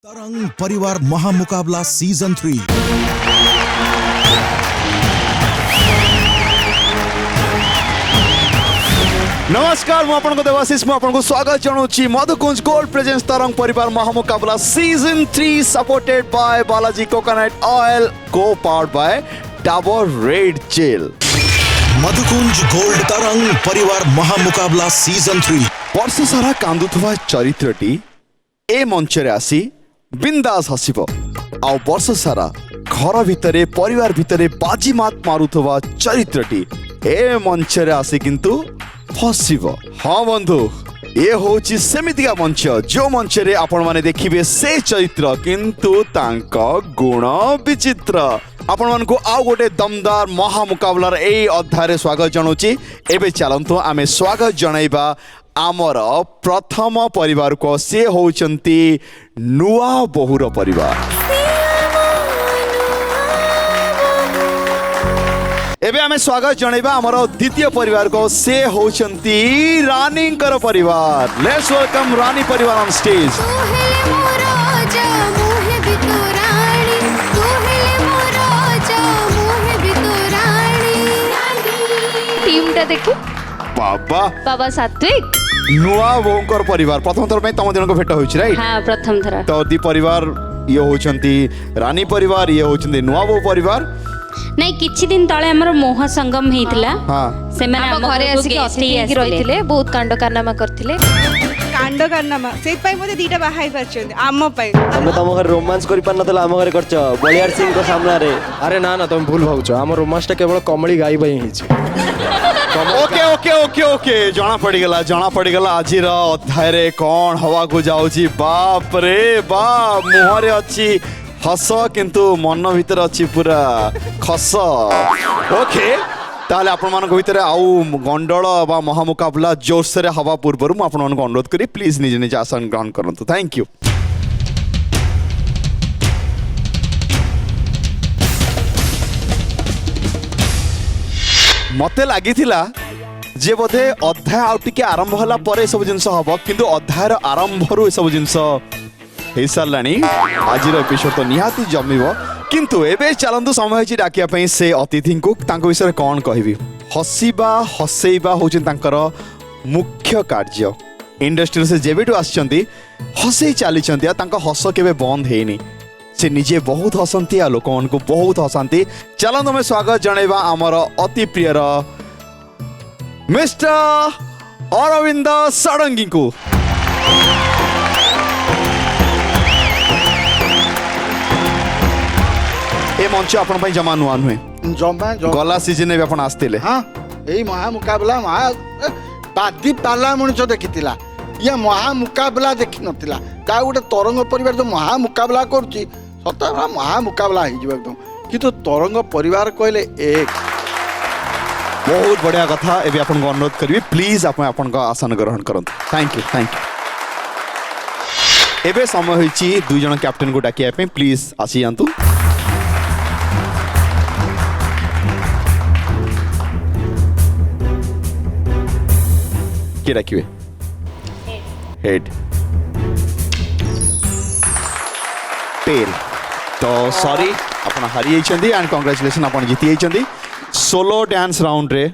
तरंग परिवार महामुकाबला सीजन 3। नमस्कार मु आपनको देवाशीष मु आपनको स्वागत जनाऊँगी Madhukunj gold presence Tarang Parivar Mahamukabala season 3 supported by Balaji coconut oil co powered by Dabur red gel. Madhukunj gold Tarang Parivar Mahamukabala season 3। वर्ष सारा कांदुथुवा चरित्रटी ए मंचरे आसी बिंदास हसिबो आउ वर्ष सारा घर भितरे परिवार भितरे बाजी मात मारुथुवा चरित्रटी ए मंचरे आसी किंतु फसिबो। हाँ बंधु ये होची सेमितिका मंच जो मंचरे आपण माने देखिबे से चरित्र किंतु तांका गुण विचित्र। आपण मानकु आउ गोटे दमदार महामुकाबलार ए अध्याय स्वागत जनाऊँगी। एबे चलंतु आमे स्वागत जणाइबा आमर प्रथम परिवार को से होचंती नुआ बहुर परिवार। एबे आमे स्वागत जणाइबा आमर द्वितीय परिवार को से होचंती रानींकर परिवार। लेट्स वेलकम रानी परिवार ऑन स्टेज। टीमटा देखो बाबा बाबा सात्विक नुआ बहुंकर परिवार प्रथम थर पे तम दिन को भेट होछि राइट। हाँ प्रथम थर तो दी परिवार ये होचंती रानी परिवार ये होचंती नुआ बहु परिवार। नहीं किछि दिन तळे हमर मोह संगम हेइतिला। हाँ से माने हम घरे आसी अतिथि रहिथिले बहुत कांड कारनामा करथिले कांड कारनामा सेत पाई मते दीटा बाहाई परछन आम पाई तमे तम घर रोमांस करि पार नतला आम घरे करछ बलियार सिंह को सामने रे। अरे ना ना तुम भूल भावुଛ आम रोमांसटा केवल कमली गाई बाई हिची। ओके ओके ओके ओके जना पड़ी गला आज अध्याय रे कौन हवा को जाउची। बाप रे बाप मुहरे अच्छी हस किंतु मन भीतर अच्छी पूरा खस। ओके ताले आपण मानक भीतर आउ गंडल बा महामुकाबला जोरसे हवा पूर्व मु आपण मानक अनुरोध करी प्लीज निज निज आसन ग्रहण करंतु। Thank you. मते लागिथिला जे बोधे अध्याय आउ टिके आरंभ होला परे सब जिंस हबो किंतु अध्यायर आरंभ रु सब जिंस हे सारलानी। आजिर एपिसोड तो निहाती जमिबो किंतु एबे चलंतु समय छि डाकिया पई से अतिथि को तांको विषय कोन कहबी। हसीबा हसेइबा होछि तांकर मुख्य कार्य। इंडस्ट्री से जेबेटु आछंती हसई चाली छंती आ तांको हस केबे बंद हेनी। से निजे बहुत हसंती आ लोक को बहुत हसंती। चलो तुम्हें स्वागत जणाइबा आमर अति प्रियर मिस्टर अरविंद षडंगी को। ए मंच आपण पई जमा नुआ नुहे जमा गला सीजन में आपण आस्तिले। हाँ यही महामुकाबला बादी पाला मनुष्य देखिथिला या महामुकाबला देखि नथिला का गोटे तरंग परिवार जो महामुकाबला करुची सता महामुकाबला हो एकदम किंतु तरंग परिवार कहले एक बहुत बढ़िया कथा। एबे आपण को अनुरोध करबी प्लीज आपण का आसन ग्रहण करंतु। Thank you thank you. एबे समय होईची दुई जन कैप्टन को डाकिया पे प्लीज आसी जांतु। के डाकिबे हेड टेल। तो सॉरी आपण हारी जाइछंदी एंड कांग्रेचुलेशन आपण जीती जाइछंदी। सोलो डांस राउंड रे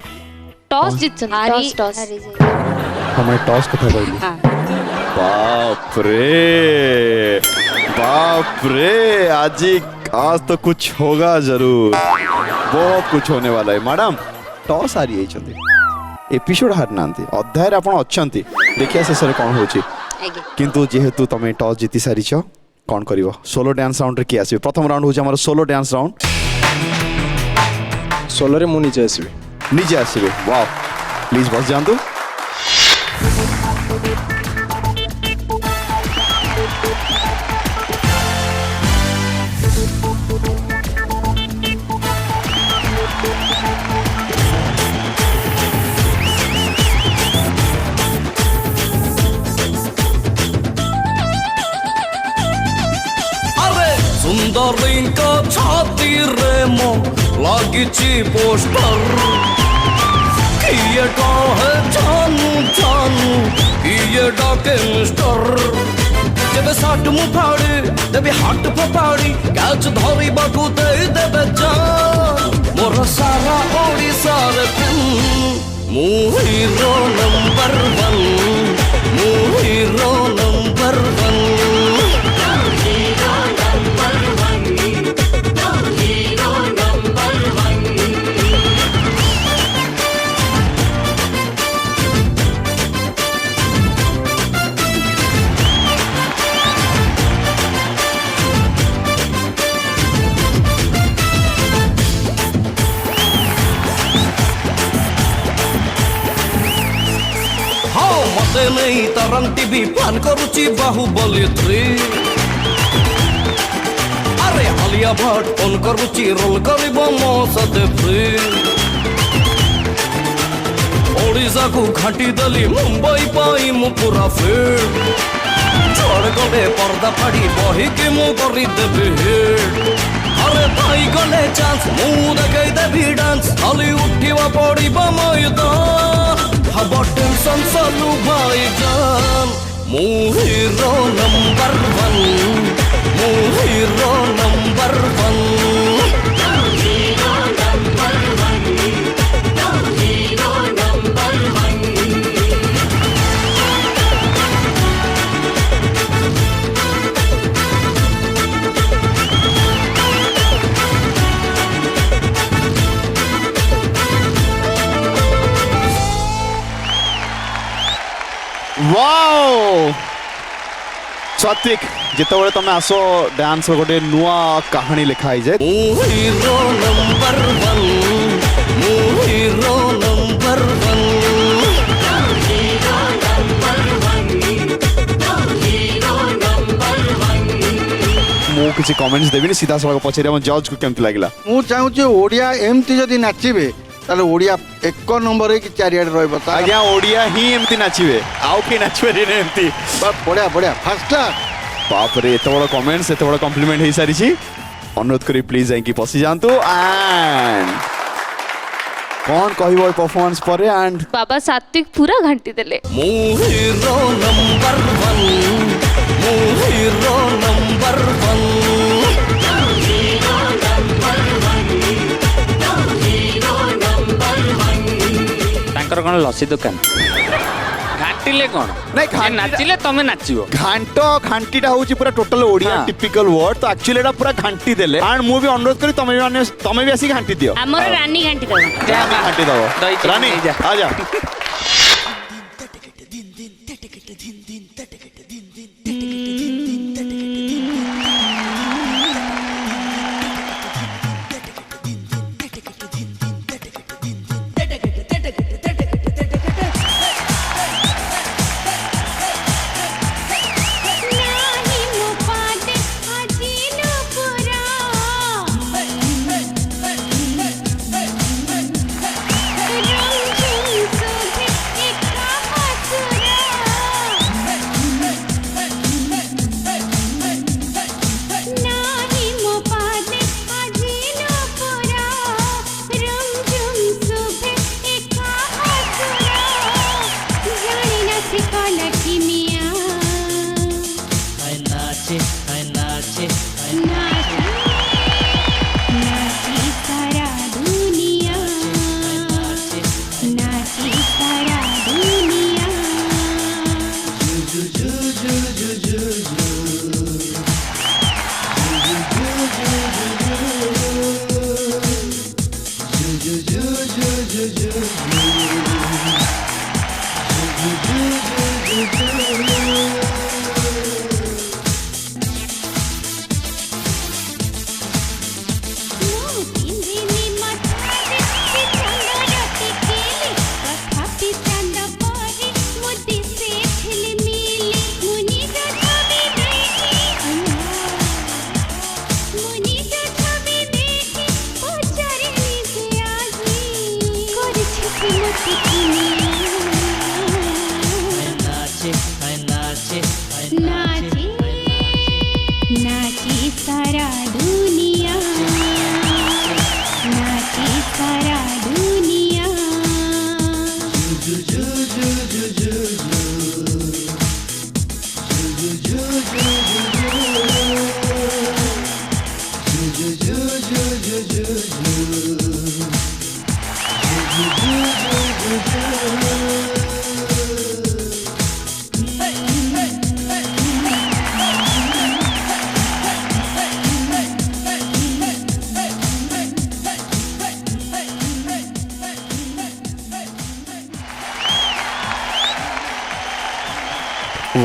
टॉस जितछन टॉस हमें टॉस कथा कहली। बाप रे आज तो कुछ होगा जरूर बहुत कुछ होने वाला है। मैडम टॉस हारी जाइछंदी एपिसोड हार नांती अध्याय रे आपण अछंती देखिया शेष रे कोन होची किंतु जेहेतु तमे टॉस जीती सारिछ कौन करिवो सोलो डांस राउंड रे की आसीबे। प्रथम राउंड होची हमर सोलो डांस राउंड। सोलो रे मु नीचे आसीबे वाओ प्लीज बस जांतु। सुंदरीका छाती रे मो लागिची पोस्टर किए है जानू जानू किए डाके मिस्टर जेबे साट मु फाड़ी देबे हाट फोपाड़ी कैच धरी बाटू दे देबे जान मोर सारा ओडिसा रे मु हीरो नंबर 1 मु हीरो नंबर 1 मते नहीं तरंग टीवी प्लान करुची बाहुबली 3 अरे आलिया भट्ट फोन करुची रोल करिबो मो सते फ्री ओडिशा को घाटी दली मुंबई पाई मु पूरा फिट छोड़ गले पर्दा फाड़ी बही के मु करी देबे हिट अरे भाई गले चांस मु देखे देबी डांस खाली उठिवा पड़िबो मैदान हवा टेंशन सालू भाईजान मु हीरो नंबर 1 मु हीरो नंबर 1 वाओ सात्विक जितेबाला तुम आस डांस गोटे नुआ कहानी लिखाई जाए मु हीरो नंबर 1 मु हीरो नंबर 1 मु किसी कमेंट्स देबी सीधा सवाल पचारे हम जज को केमती लागला ମୁଁ ଚାହୁଁଛି ଓଡ଼ିଆ ଏମିତି ଯଦି नाचिबे ताले ओडिया 1 नंबर है कि चारियाडे रहबो आज्ञा ओडिया ही एमती नाचिबे आउ के नाचबे रे एमती बढ़िया बढ़िया फर्स्ट क्लास बाप रे एते बड़ कमेंट्स एते बड़ कॉम्प्लीमेंट हे सारी छी अनुरोध करी प्लीज आंकी पसी जानतु एंड कौन कहबो परफॉर्मेंस पर एंड बाबा सात्विक पूरा घंटी देले मु हीरो नंबर 1 मु हीरो नंबर 1 तांकर कौन लसी दुकान घाटिले कौन नहीं नाचिले तमे नाचिबो घांटो घांटीटा होची पूरा टोटल ओडिया टिपिकल वर्ड तो एक्चुअली एटा पूरा घांटी देले एंड मु भी अनुरोध करी तमे भी आसी घांटी दियो हमर रानी घंटी दो घांटी दो रानी आ जा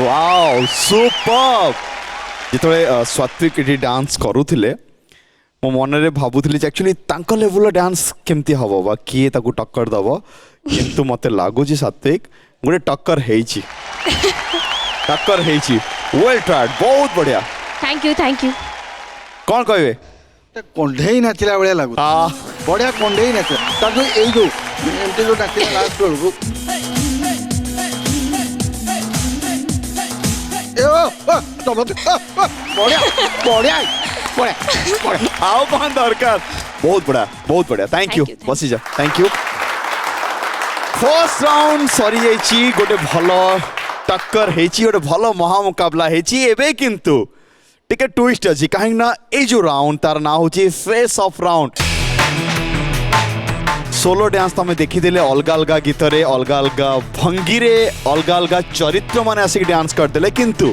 वाओ सुपर जिते सात्विक ये डांस करुले मो मन भावुली एक्चुअली लेवल डांस केमती हम बा किए टक्कर दब किंतु मत लगुच सात्विक गोटे टक्कर टक्कर वेल ट्राइड बहुत बढ़िया थैंक यू कौन कहे कंढे नाचिला भाया लगू बढ़िया कंढे नाचिला जो ये जो एमती जो नाचिला लास्ट बेलू बढ़िया बढ़िया बढ़िया आओ कौन दरकार बहुत बढ़िया थैंक यू बसी जा थैंक यू फर्स्ट राउंड सरी जाइए गोटे भल टक्कर गोटे भल महामुकाबला एबे किंतु टिके ट्विस्ट अच्छी कहीं ना ये जो राउंड तार ना हूँ face of round solo dance तो देखीदे अलग अलग गीत रे अलग अलग भंगी रे अलग अलग चरित्र माने आसिक डांस करदे किंतु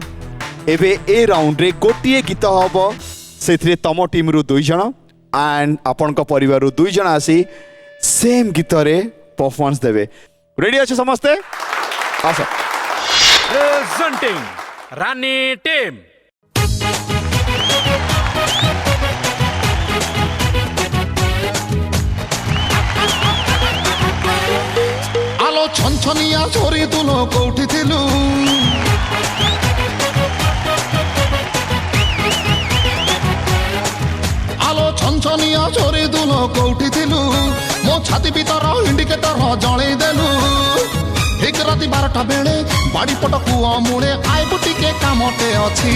एबे ए राउंड रे गोटे गीत हम से तम टीम रु 2 जन एंड आपण परिवार रु 2 जन आसी सेम गीत रे परफॉर्मेंस देवे रेडी अच्छे समस्ते आस प्रेजेंटिंग रानी टीम आलो छनछनिया छोरी तुलो कोठी थिलु आलो छनछनिया छोरी तुलो कोठी थिलु मो छाती भीतर इंडिकेटर जळै देलु एक राति 12टा बेले बाड़ी पट कुआ मुड़े आय बुटी के कामटे अछि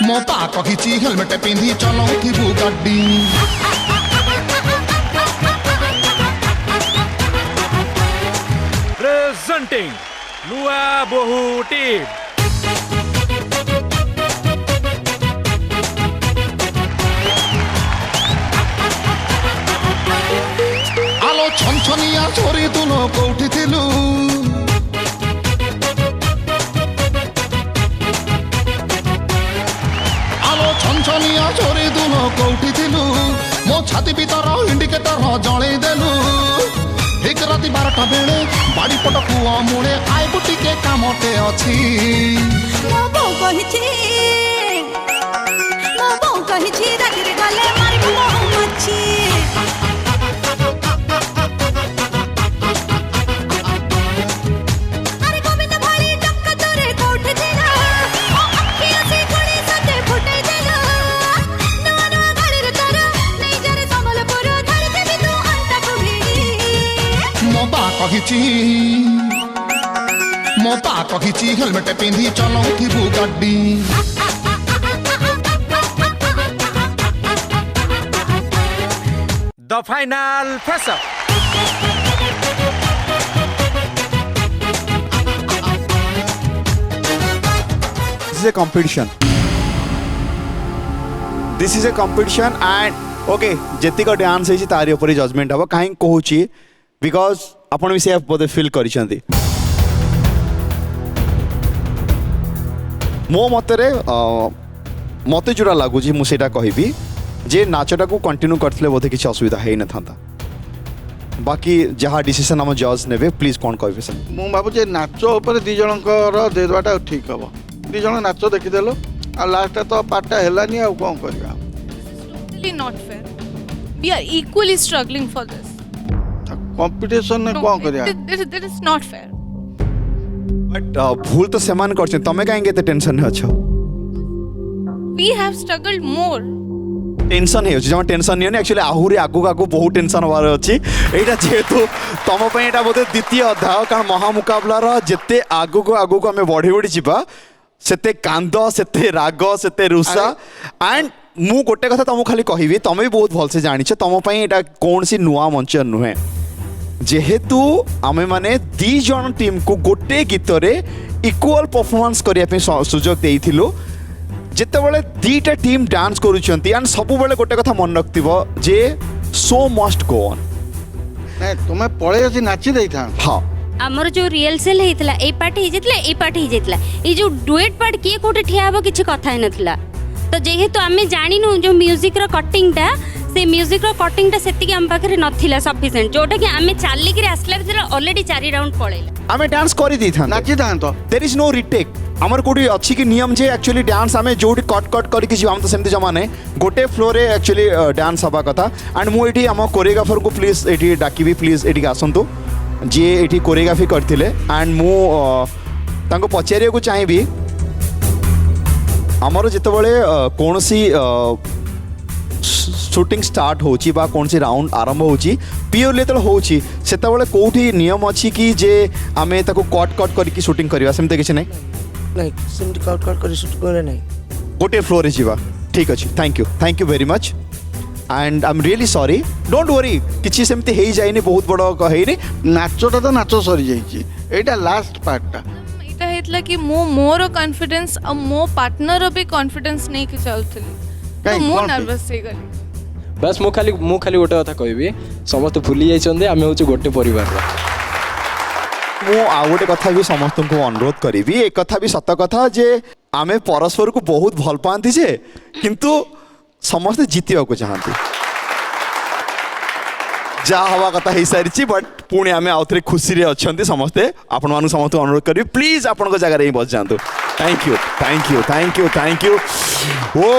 मोता कहिची हेलमेट पिंधी चलाउथिबु गाड़ी प्रेजेंटिंग लुआ बोहू टीम आलो छनछनिया छोरी तुलो कोठी थिलु छनछनिया छोरी दुनो कोठी थिलु मो छाती भीतर इंडिकेटर जळै देलु एक राति 12टा बेले बाड़ी पट कुआ मुड़े आय बुटी के कामटे अछि मो बो कहिछि रातिर गले मारिबो मच्छी मोता कहिची हेलमेट पिंधी चलाउथिबु गाड़ी the final face up This is a competition. This is a competition and okay जेतिक डांस है तारी ऊपर जजमेंट हम कहीं कहूँ बिकॉज आपण भी से बोधे फिल करिसेंती मो मतरे मते जोड़ा लगुच मुझे कहबी जे नाचटा को कंटिन्यू करथिले बोधे किसी असुविधा है न था बाकी जहाँ डिसीजन हम जज ने प्लीज कौन कहबे सर मु भाबुचे नाच ऊपर दी जनकर देवाटा ठीक हम दी जन नाच देखीदेल आ लास्ट तो पार्टा हेलानी आ कौन करबा not fair. We are equally struggling for this. Competition ने कौन करिया That is not fair. But भूल तो सेमान करछे तमे काहे के टेंशन है अच्छा We have struggled more. Tension है जमा टेंशन नहीं एक्चुअली आहुरी आगु आगु बहुत टेंशन होबार अछि एटा जेतु तम पय एटा बोधे द्वितीय अध्याय कारण महामुकाबला रो जत्ते आगु को हमें बढ़ी बढ़ी जिबा सेते कांद सेते राग सेते रुसा एंड मु गोटे कथा तुमको खाली कहबी तुम भी बहुत भलसे जानिछ तुम पय एटा कौन सी नुआ मंच नुहे जेहेतु आमे माने दी जन टीम को गोटे गीत रे इक्वल परफॉर्मेंस करिया पे सुजोग देइथिलु ଯେତେବେଳେ ଦୁଇଟା टीम डांस करूछंती एंड सब बेले गोटे कथा मन रखथिबो जे शो मस्ट गो ऑन ନାଇଁ ତୁମେ ପଳେଇ ଆସି ନାଚି ଦେଇଥାନ୍ତ। हाँ ଆମର ଯୋଉ ରିହର୍ସାଲ ହେଇଥିଲା ଏଇ ପାର୍ଟ ହେଇଯାଇଥିଲା ଏଇ ପାର୍ଟ ହେଇଯାଇଥିଲା ଏଇ ଯୋଉ ଡୁଏଟ୍ ପାର୍ଟ କିଏ କୋଉଠି ଠିଆ ହବ କିଛି କଥା ହେଇନଥିଲା ତ ଯେହେତୁ ଆମେ ଜାଣିନୁ ଯୋଉ ମ୍ୟୁଜିକ ର କଟିଂଟା ସେ ମ୍ୟୁଜିକ ର କଟିଂଟା ସେତିକି ଆମ ପାଖରେ ନଥିଲା ସଫିସିଏଣ୍ଟ ଯୋଉଟା କି ଆମେ ଚାଲିକିରି ଆସିଲା ଭିତରେ ଅଲରେଡି 4 ରାଉंड ପଳେଇଲା आमे डांस करि दैथान ନାଚିଥାନ୍ତ। देयर इज नो रिटेक हमर कोडी अच्छी कि नियम जे एक्चुअली डांस आमे जोडी कट कट करी कि हम तो सेमती जमा नै गोटे फ्लोर रे एक्चुअली डांस हबा कथा एंड मु एठी हम कोरियोग्राफर को प्लीज एठी डाकिबी प्लीज एठी आसंतु जे एठी कोरियोग्राफी करथिले एंड मु तांको पचारिया को चाहिबी हमर जेतबेले कोनसी शूटिंग स्टार्ट होची बा कौन सी राउंड आरंभ होची प्योरली तो होची सेतबेले कोठी नियम अछि कि जे आमे ताको कट कट करके शूटिंग करिवा सेमते किछ नै ନାଇଁ ସେମିତି କଟ୍ କଟ୍ କରି ସୁଟ୍ କରେ ନାହିଁ। गोटे फ्लोर रे जीवा ठीक अछि thank you very much and I am really sorry don't worry किछि सेमते हेई जाइनी बहुत बड़ हेइनी ନାଚଟା ତ ନାଚ ସରିଯାଇଛି ଏଇଟା ଲାଷ୍ଟ ପାର୍ଟଟା। ଏଇଟା ହେଇଥିଲା କି ମୁଁ ମୋର କନଫିଡେନ୍ସ ଆଉ ମୋ ପାର୍ଟନର ବି कॉन्फिडेंस ନେଇକି ଚାଲୁଥିଲି ତ କାଇଁ, ମୁଁ କଣ ପାଇଁ? ନର୍ଭସ୍ ହେଇଗଲି। ବାସ୍ ମୁଁ ଖାଲି ଗୋଟେ କଥା କହିବି ସମସ୍ତେ ଭୁଲି ଯାଇଛନ୍ତି ଆମେ ହଉଛୁ ଗୋଟେ ପରିବାରର। मु आ गोटे कथा भी समस्त को अनुरोध करी एक कथा भी सत कथा जे आमे परस्पर को बहुत भल पाती जे किंतु समस्ते जीतवा को चाहती जा हवा कथा हो सारी बट पुणी आम आउ थे खुशी रे अच्छा समस्ते आपण मान समस्त अनुरोध करी प्लीज आपण जगह ही बस जातु थैंक यू ओ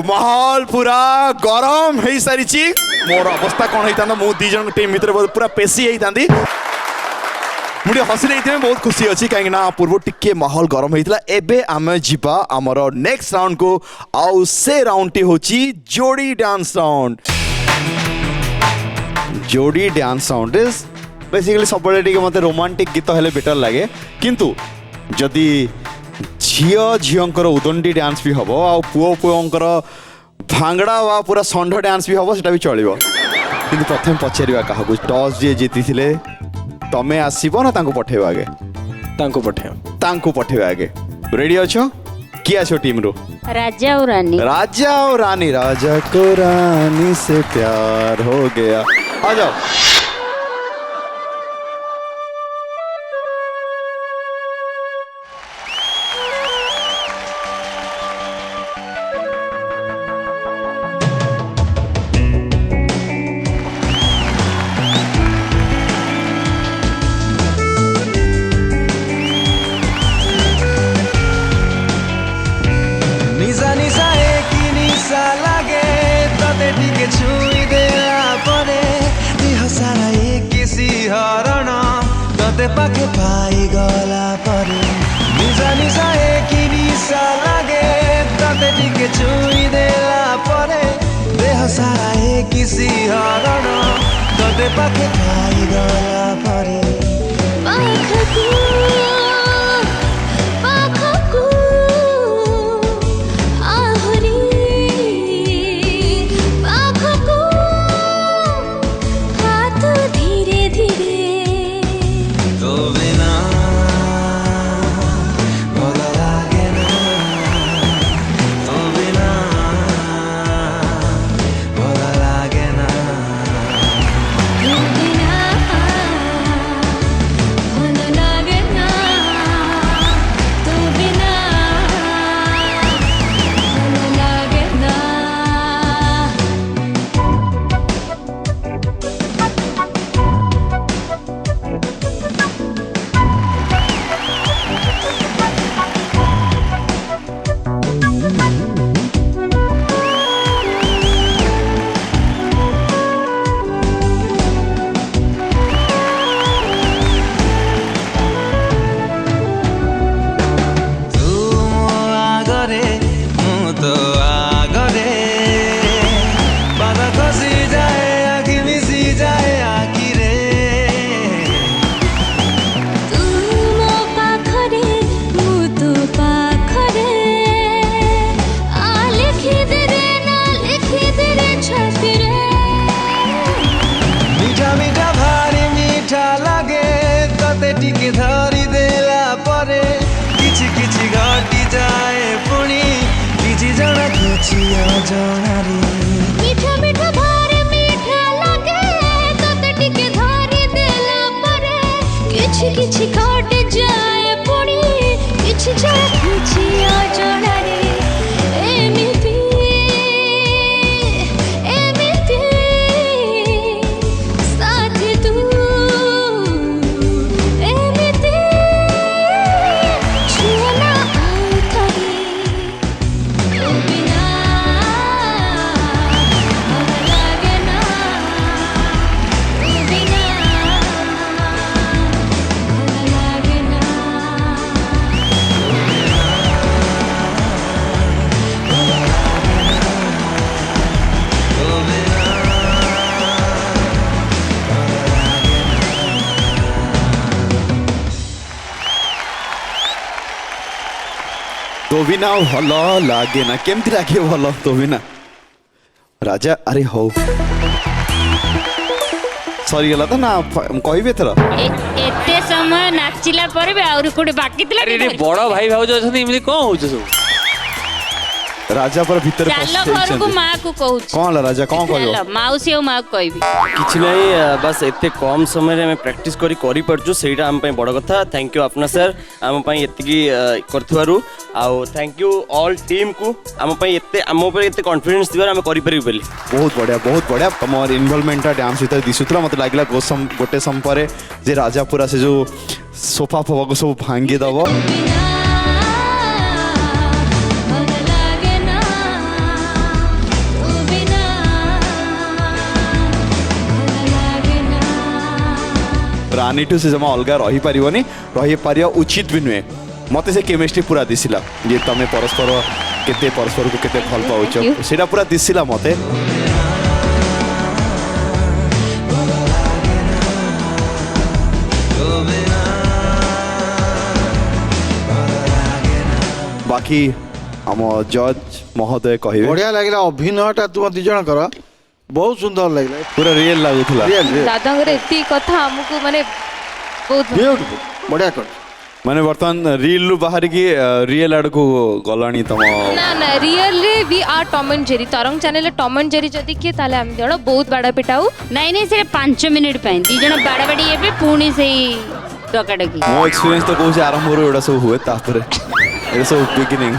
माहौल पूरा गरम हो सारी मोर अवस्था कौन होता मु दी जन टीम भीतर पूरा पेशी होता मुझे हसी रही बहुत खुशी अच्छी कहीं पूर्व टिके माहौल गरम होता एबे आमे जीवा आमर नेक्स्ट राउंड को आउ से राउंड टी होची जोड़ी डांस राउंड जोड़ी डांस राउंड इज बेसिकली सब मत रोमांटिक गीत हेले बेटर लगे किंतु जदि झील झीलकर उदंडी डांस भी हम आ पुओ पुओंकर भांगड़ा वा पूरा षंढ डांस भी हम सेटा भी चलो कि प्रथम पचार क्या टॉस जी जीति तमें आसब ना पठेब आगे पठेब आगे रेडी अच्छो किए आसो टीम रो राजा और रानी राजा को रानी से प्यार हो गया आ जाओ निशा निशा एक निशा लगे तते टिके छुई देला परे देह सारा एक किसी हरण तते पाखे पाई गला परे निशा निशा एक निशा लगे तते टिके छुई देला परे देह सारा एक किसी हरण तते पाखे पाई गला परे Lagena ଅଜଣାରେ ମିଠା ମିଠା ଭାରି ମିଠା ଲାଗେ ତତେ ଟିକେ ଧରି ଦେଲା ପରେ କିଛି କିଛି କଟି ଯାଏ ପୁଣି କିଛି ଯାଏ କିଛି ଅଜଣାରେ ଏମିତି ଏମିତି ସାଥି ତୁ ଏମିତି ଛୁଅନା ଆଉ ଥରେ ତୁ ବିନା ଭଲ ଲାଗେ ନା ତୁ ବିନା ଭଲ ଲାଗେ ନା तो बिना भल लगे ना केमती लगे भल तो बिना राजा अरे हो सरीगला तो ना कहबे थर एते समय नाचिला पर भी आउरी कोडे बाकी थिला अरे बड़ भाई भाउज अछन इमली कोन होछ सब राजा पर भीतर चालो घर को माँ को कहूँ कौन राजा कौन कहबो माउसी और माँ को कहबी କିଛି ନାହିଁ ବାସ୍ ଏତେ କମ୍ ସମୟରେ ଆମେ ପ୍ରାକ୍ଟିସ୍ କରି ପାରୁଛୁ ସେଇଟା ଆମ ପାଇଁ ବଡ଼ କଥା ଥ୍ୟାଙ୍କ ୟୁ ଆପନା ସାର୍ ଆମ ପାଇଁ ଏତିକି କରିଥିବାରୁ ଆଉ ଥ୍ୟାଙ୍କ ୟୁ ଅଲ୍ ଟିମ୍କୁ ଆମ ପାଇଁ ଏତେ ଆମ ଉପରେ ଏତେ କନଫିଡେନ୍ସ ଥିବାରୁ ଆମେ କରିପାରିବୁ ବୋଲି बहुत बढ़िया तुम इनवॉल्वमेंट डांस भीतर दिशुला मत लगे गोटे समय पर जे राजा पूरा से जो सोफा फोफा को सब भांगी दब ଭଲ ଲାଗେ ନା ତୁ ବିନା ଭଲ ଲାଗେ ନା रानी टू से जमा अलग रही पार उचित भी नुहे मत से केमिस्ट्री पूरा दिसिला ये तमें परस्पर केते परस्पर को केते भल पाउछ सेटा पूरा दिसिला मते बाकी आम जज महोदय कहिबे बढ़िया लगे अभिनयटा तुम दी जन कर बहुत सुंदर लगे पूरा रियल लागुथला दादांगर एती कथा हमको माने बहुत ब्यूटीफुल बढ़िया कर माने वर्तमान रील रु बाहर की रियल आड़ को गलानी तम ना ना really we are Tom and Jerry Tarang channel Tom and Jerry जदी किए ताले हम जण बहुत बड़ा पिटाऊ नहीं नहीं से 5 मिनिट पे दी जण बाड़ा बाड़ी एबे पुणी सेही टकाटकी मो एक्सपीरियंस तो कोछ आरंभ रो एडा सब हुए तापर एडा सब beginning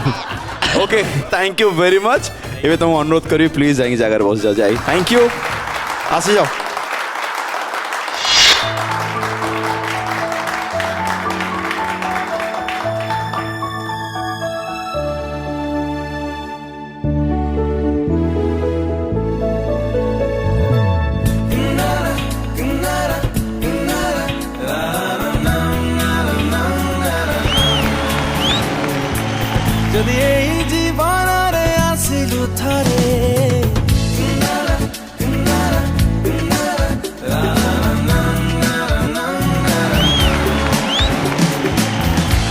okay thank you very much एबे तुम अनुरोध करी प्लीज जाई जगह बस जा जाई थैंक यू आसी जाओ যদি এই জীবନରେ আসিলু থরে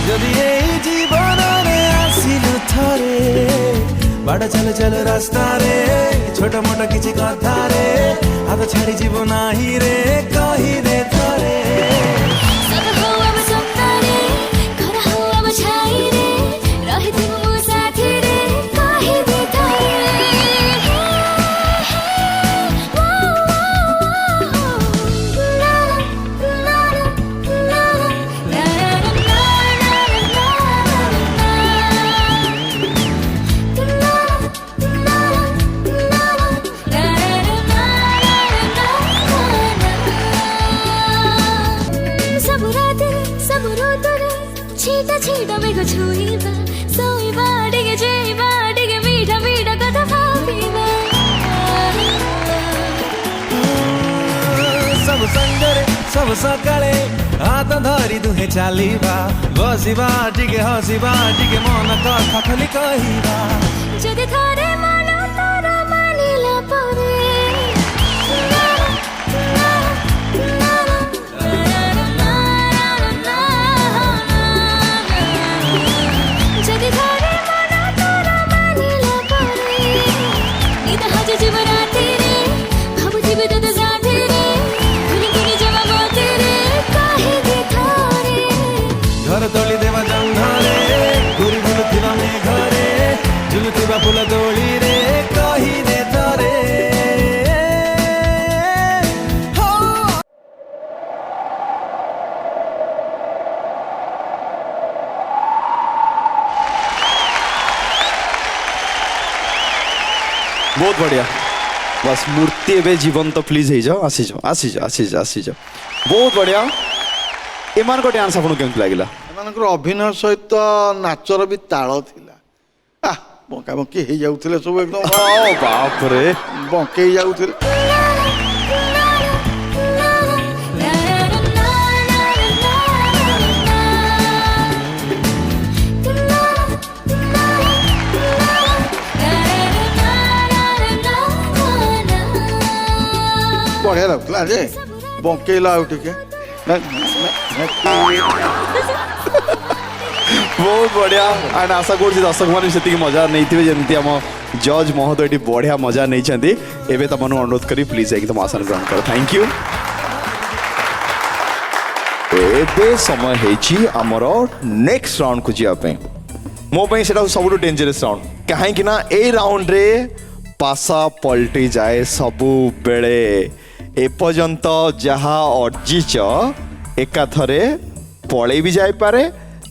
যদি এই জীবନରେ আসিলু থরে বাড়া চল চল রাস্তারে ছোট মোট কিছু কথারে হাত ছাড়ি জীব নাহি রে কহিদে থরে सब हो अब सपनारे घर हो अब छाई रे रहिथिम मो साथी रे कहि दे थारे छीटा छीटा मेघ छुईबा सोईबा डिगे जेईबा डिगे मीठा मीठा कथा भाबिबा सब संगरे सब सकाळे हात धरी दुहे चालिबा बसिबा टिके हसिबा टिके मन कथा खाली कहिबा जदि थारे मन तोर मानिला परे जदि थारे मन तोर मानिला परे निद हज जीव राती रे भाबुथिबे तोते साथी रे खुली खुली जवाब तेरे काहे दे थारे घर तोली देवा जंघरे घुरी बुलुथिबा मे घरे झुलुथिबा फुल तोली बहुत बढ़िया बस मूर्ति एवं जीवन तो प्लीज हो जाओ आसी जाओ आसी जाओ आसी जाओ आसी जाओ बहुत बढ़िया एमान को डांस आपको केमती लगिला ଏମାନଙ୍କର ଅଭିନୟ ସହିତ ନାଚର ବି ତାଳ ଥିଲା ବଙ୍କା ବଙ୍କି ହେଇଯାଉଥିଲେ ସବୁ ଏକଦମ ବାପରେ ବଙ୍କେଇ ଯାଉଥିଲେ ବଢିଆ ଲାଗୁଥିଲା ଯେ ବଙ୍କେଇଲା ଆଉ ଟିକେ बहुत बढ़िया एंड आशा कर दर्शक मैंने से मजा नहीं थे जमी आम जज महोदय ये बढ़िया मजा नहीं एवं तुम अनुरोध करी प्लीज एकदम आसन ग्रहण कर थैंक यू एबे समय है आमर नेक्स्ट राउंड को जावाई मो से सब डेंजरस राउंड कहीं ए राउंड रे पासा पलटि जाए सबु बेले एपर्यंत जहाँ अर्जिच एकाथरे पलि भी जाए पारे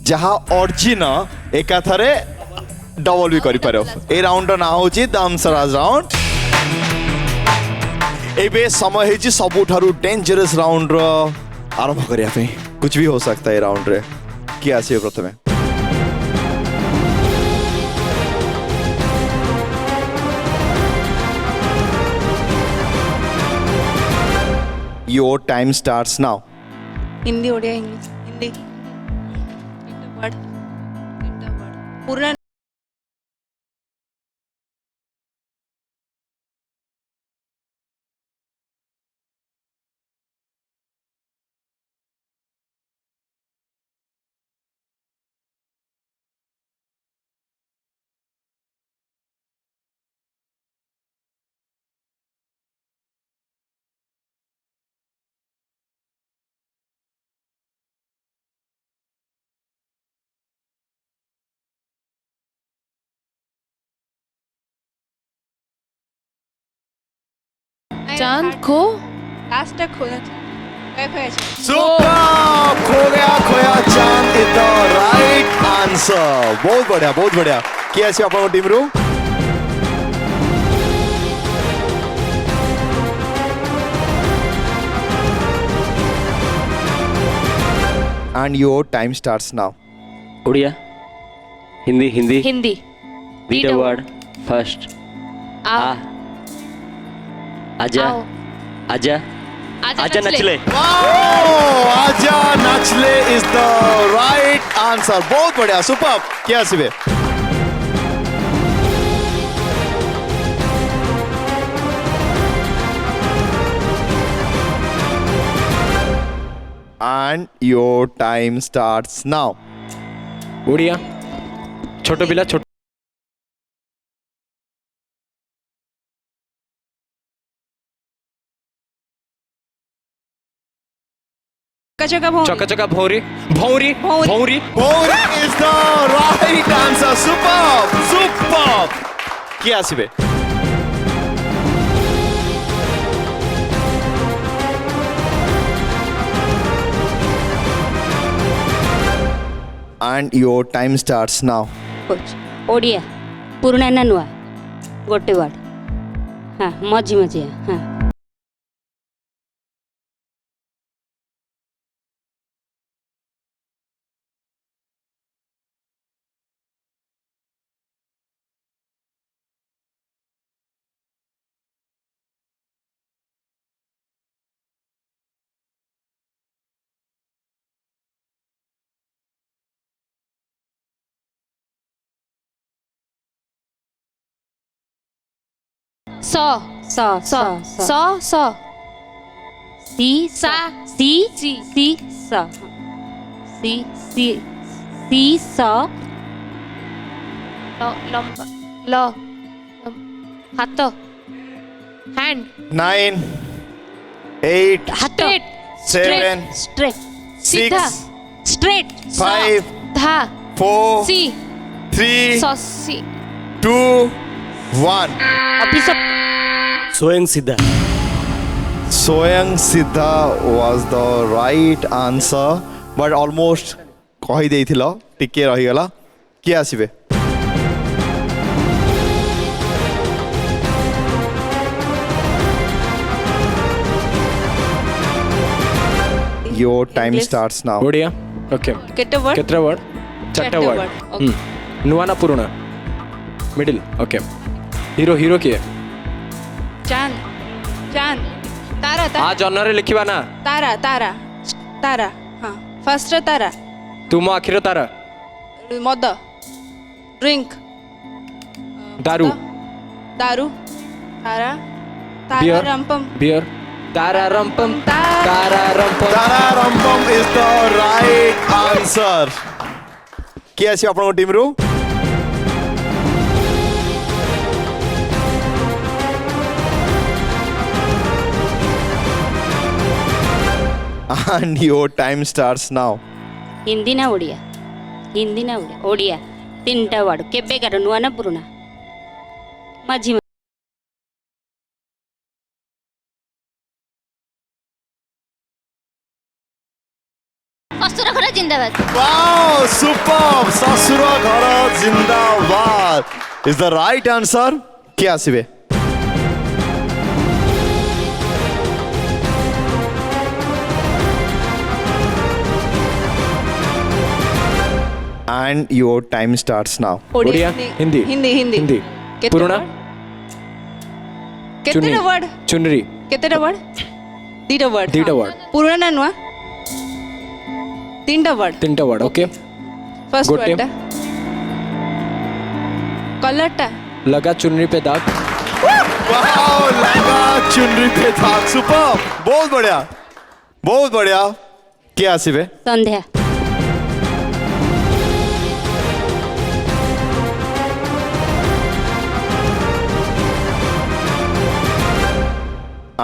जहाँ अर्जिन एकाथरे डबल भी करि पारो ए राउंड ना होची दामसराज राउंड एबे समय है सबुठारु डेंजरस राउंड रो आरंभ करिया पे कुछ भी हो सकता है राउंड रे कि आसी प्रथमे your time starts now Hindi Odia English Hindi word पूर्ण चांद खो लास्ट तक खोया सुपर खोया चांद इज द राइट आंसर बहुत बढ़िया किए आसी आपन टीम रो and your time starts now Odia Hindi Hindi Hindi beat a word first आ आजा आओ। आजा आजा नचले Aaja Nachle is the right answer बहुत बढ़िया सुपर क्या सिबे and your time starts now Odia छोटो पिला छोट चका चका भौरी भौरी भौरी Bhori is the right answer superb क्या सिबे and your time starts now Odia पुराना ना नुआ गोटे वर्ड हाँ मझी मझिया हाँ सौ सौ सौ सौ सौ सी सा सी सी सी सा सी सी सी सा लंबा ल हाथ हैंड 9 8 हाथ 7 स्ट्रेट सीधा 6 स्ट्रेट 5 धा 4 सी 3 सौसी 2 1 अभिषेक स्वयं सीधा स्वयं सिद्धा was the right answer but almost कही देइथिलो टिके रही गला किए आसीबे your time starts now Odia okay केते वर्ड केतरा वर्ड चारटा चारटा वर्ड word, okay. नुआ ना पुराना मिडिल ओके हीरो हीरो किए चांद चांद तारा आ जन्नरे लिखिबा ना तारा तारा तारा हाँ फर्स्ट तारा तुम आखिर तारा मद ड्रिंक दारू दारू तारा तारा बियर रंपम बियर तारा रंपम तारा रंपम Tararumpum is the right answer किए आसी आपन टीम रो and your time starts now Hindi ना ओडिया हिंदी ना ओडिया ओडिया 3टा वर्ड केबे कर नुआ ना पुराना माझी ଅସୁର ଘର ଜିନ୍ଦାବାଦ wow superb ससुर घर जिंदाबाद is the right answer किए आसीबे and your time starts now Odia Hindi Hindi Hindi Hindi केते पुराना word? केतेटा वर्ड चुनरी केतेटा वर्ड दीटा वर्ड दीटा word. पुराना नुआ 3टा वर्ड 3टा वर्ड ओके फर्स्ट गोटे. वर्ड कलरटा लगा चुनरी पे दाग wow लगा चुनरी पे था सुपर बहुत बढ़िया क्या आसीबे Sandhya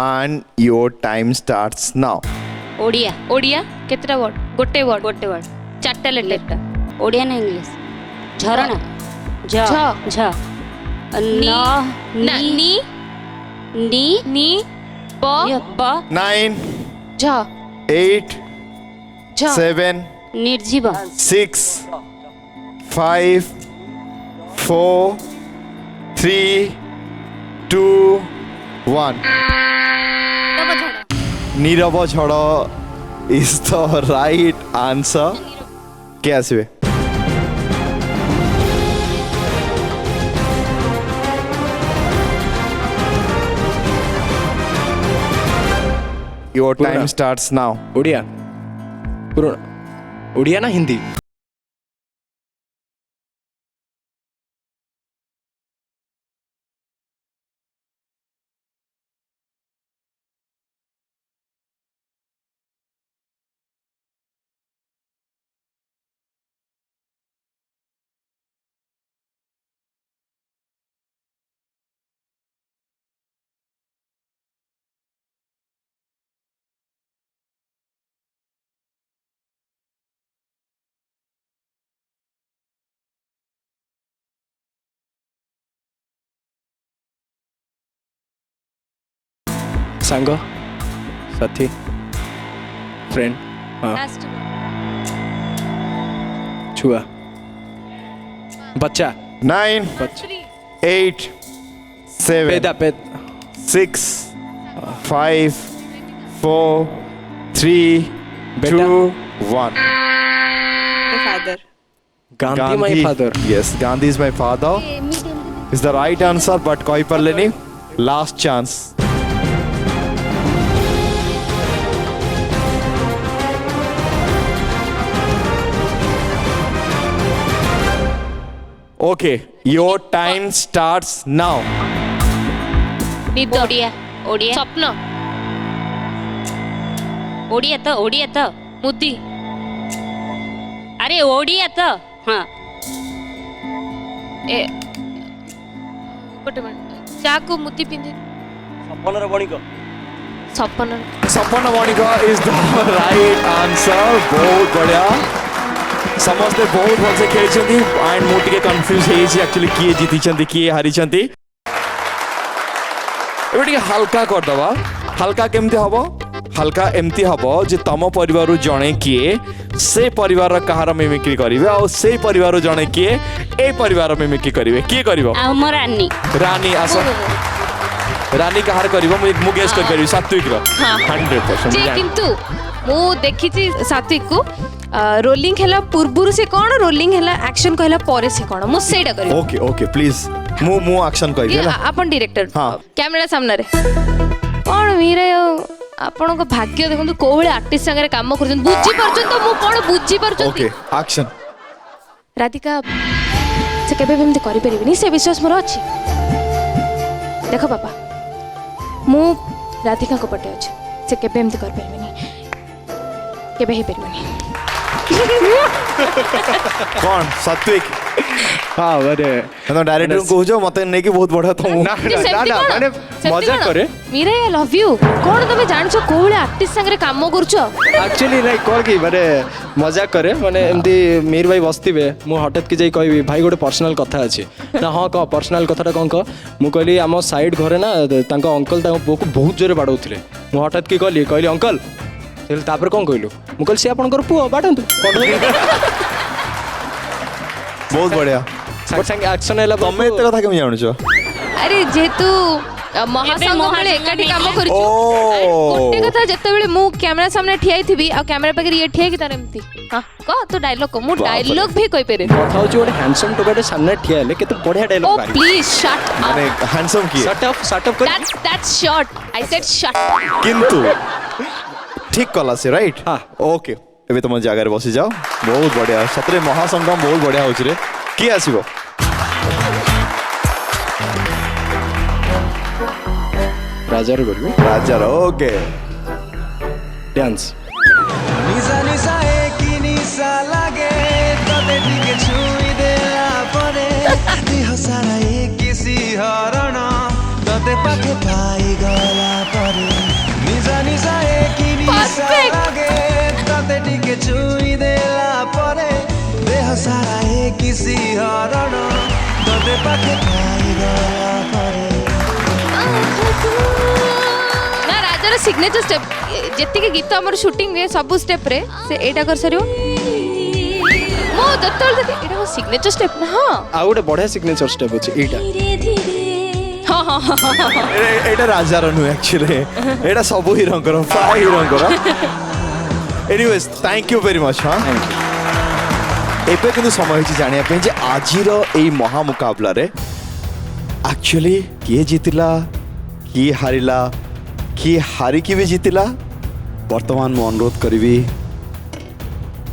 and your time starts now Odia Odia केतरा वर्ड गोटे वर्ड गोटे वर्ड चारटा लेटर ओडिया ना इंग्लिश झरना झ झ. झ नी न ना नी नी नी प प 9 झ 8 झ 7 निर्जीव 6 5 4 3 2 1 नीरव झड़ इज द राइट आंसर क्या आसीबे your time starts now Odia पुराना ओडिया ना हिंदी सांग साथी फ्रेंड हाँ लास्ट छुआ बच्चा 9 बच्चा 8 7 पेदा पेद 6 5 4 3 बेटा. 2 1 father Gandhi my father yes Gandhi is my father is the right answer but कहि परलेनी last chance okay your time starts now निद Odia Odia स्वप्न ओडिया तो मुदी अरे ओडिया तो हाँ ए गोटे मिनिट चाकू मुदी पिंधे ସପନର ବଣିକ सपन सपन वणिक इज द राइट आंसर बहुत बढ़िया समस्ते बहुत भलसे खेली एंड मु टिके कंफ्यूज एक्चुअली किए जीति किए हारी एबे हल्का करदबा हल्का केमती हबो हल्का एमती हबो जे तम परिवार जणे किए से परिवार कहार मिमिक्री करिवे और से परिवार जणे किए ए परिवार मिमिक्री करिवे किए करिवो आ मोर रानी रानी आसो रानी कहार करिवो मु गेस कर परिबी सात्विक रो हाँ। 100% जे किंतु मु देखिछि सात्विक को रोलिंग हैला पूर्वरु से कोन रोलिंग हैला एक्शन कहला परे से कोन मु सेटा करिवो ओके ओके प्लीज मु एक्शन कहबी ये हला अपन डायरेक्टर हाँ। कैमरा सामने रे कोन मीरे आपण को भाग्य देखंतु कोवळे आर्टिस्ट संगे काम करछन बुझी परछन तो मु कोन बुझी परछन ओके एक्शन राधिका से केबे भी एमती करि परिबिनी से विश्वास मोर अछि देखो पापा मु राधिका को पटे अछि से केबे एमती कर परिबिनी केबे हे परिबिनी कौन सात्विक हां माने तो डायरेक्टर को कहजो मते नै कि बहुत बड़ा तुम ना माने मजाक करे मीरा आई लव यू कोन तमे जानछो कोवळे आर्टिस्ट संगे काम करछो एक्चुअली नहीं कौन की माने मजाक करे माने एमती मीर भाई बसथिबे मु हठात कि जाई कहबी भाई गोटे पर्सनल कथा अछि ना हां कह पर्सनल कथाटा कोन कह मु कहली हम साइड घरे ना तांको अंकल तांको बो को बहुत जोरे बाडौथिले मु हठात कि कहली अंकल तेल तापर कोन कहलु मु कहली से आपनकर पुओ बाडंतु बहुत बढ़िया संग संग एक्शन हैला तमे एते कथा केम जानु छ अरे जेतु महासंघ बेले एकाठी काम करिछु ओ। गोटे कथा जते बेले मु कैमरा सामने ठियाई थिबी आ कैमरा पाकर ये ठिया कि तार एमती हां कह तो डायलॉग को मु डायलॉग भी कहि पेरे कथा होची गोटे हैंडसम टोकाटे सामने ठिया हेले केते बढ़िया ओ डायलॉग बारी प्लीज शट माने हैंडसम की शट अप कर that's shot I said shut किंतु ठीक कला से राइट हाँ। ओके एबे तुम जगह रे बसी जाओ बहुत बढ़िया सतरे महासंगम बहुत बढ़िया होछ रे की आसीबो राजार करबी राजा ओके डांस निजा निजा एकी निसा लागे तते टिके छुई देला परे देह सारा एकी सिहरण तते पाखे पाई गला परे निजा निजा एकी निसा लागे तते टिके छुई देला परे देह सारा एकी सिहरण तते पाखे पाई गला परे ना राजार सिग्नेचर स्टेप जेति के गीत हमर शूटिंग में सब स्टेप रे से एटा कर सरियो मो दत्तल दे एटा को सिग्नेचर स्टेप ना हां आ गोटे बढ़िया सिग्नेचर स्टेप अछि एटा हां हां हां एटा राजा रनु एक्चुअली एटा सब हीरोंकर प्राय हीरोंकर anyways thank you very much हां एबे किंतु समय होची जानिया पे जे आजिर एई महा मुकाबला रे एक्चुअली किए जीतिला किए हारिला किए हारिकी भी जीतिला वर्तमान मु अनुरोध करी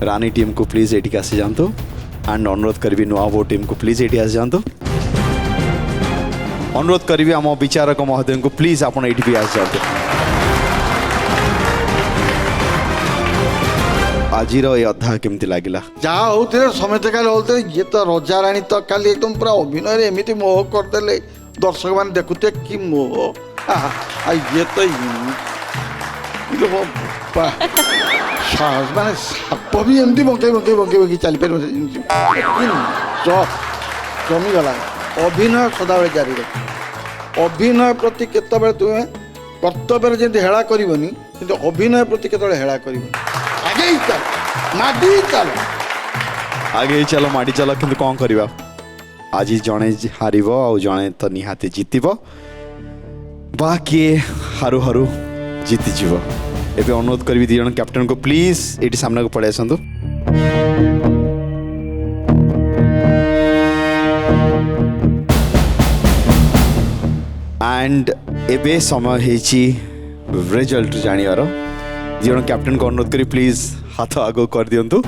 रानी टीम को प्लीज एटी आसी जातु एंड अनुरोध करी नुआबो टीम को प्लीज एटी आसी जातु अनुरोध करी आम विचारक महोदय को प्लीज आप ये भी आसी जातु आजिर ये अध्याय केमती लागिला जहाँ होते समस्त काले होते ये तो रजा रानी तो काली एकदम पूरा अभिनय एमती मोह करदे दर्शक मैंने देखुते कि मोह ये तो माने साप भी एमती बंके बंके बंके बंके चली पार जमीगला अभिनय सदाबे जारी रख अभिनय प्रति केतबे तुम्हें कर्तव्य जमी हेला करनी कि अभिनय प्रति केत हेला कर आगे ही चल माडी चल आगे चलो माडी चलो किंतु कौन करवा आज जड़े हारिब आ जड़े तो निहाती जीतब बाकी हारू हारू जीतीजीव एबे अनुरोध करी दी जन कैप्टन को प्लीज एटी सामने को पड़े आसतु एंड एबे समय हेची रिजल्ट जानियार जन कैप्टन को अनुरोध करी प्लीज हाथ आगो कर दियंतु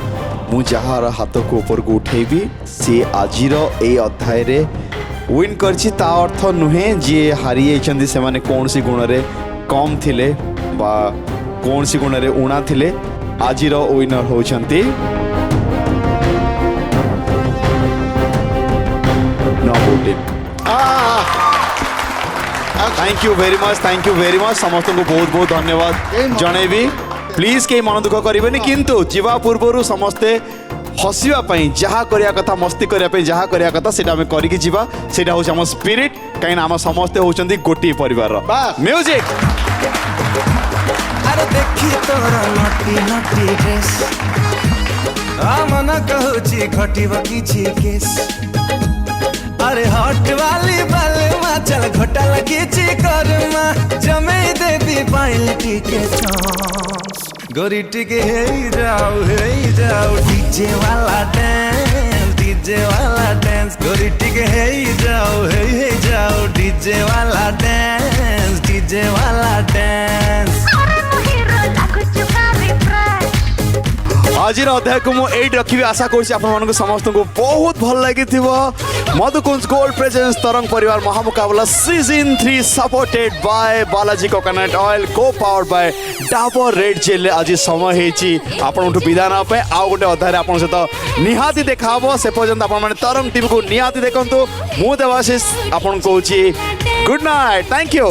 मु जहार हाथ को ऊपर को उठेबी से आजिर ए अध्याय रे विन करछि ता अर्थ नुहे जे हारी जाइछन्ति से माने कौन सी गुण रे कम थिले बा कौन सी गुण रे उणा थिले आजिर विनर होछन्ति नबोटे थैंक यू वेरी मच समस्त को बहुत बहुत धन्यवाद जणेबी प्लीज के मन दुख करेंगे किंतु जीवा पूर्व समस्ते हसवाई जहाँ करिया कथा मस्ती करने जहाँ करिया कथा सेटा आम करिकी जीवा सेटा हूँ आम स्पिरिट कहीं आम समस्ते होचंदी गोटी परिवार म्यूजिक अरे देखी तोरा नटी नटी ड्रेस आ मन कहूची घटिब किछि केस अरे हॉट वाली बालमा चल घोटा लगी ची करमा जमे देवी पाइल के चांस गोरी टिके हे जाओ डीजे वाला डांस गोरी टिके हे जाओ डीजे वाला डांस आज अध्याय को मुझे रखी आशा कर समस्त को बहुत भल लगी Madhukunj gold presence Tarang Parivar Mahamukabala season 3 supported by Balaji coconut oil co powered by Dabur red gel आज समय होती आपन विदाय ना आउ गोटे अध्याय आप सहित निहाती देखा से पर्यंत आप तरंग टीवी को निहाती देखु मु देवाशीष आपन कहूँ गुड नाइट थैंक यू।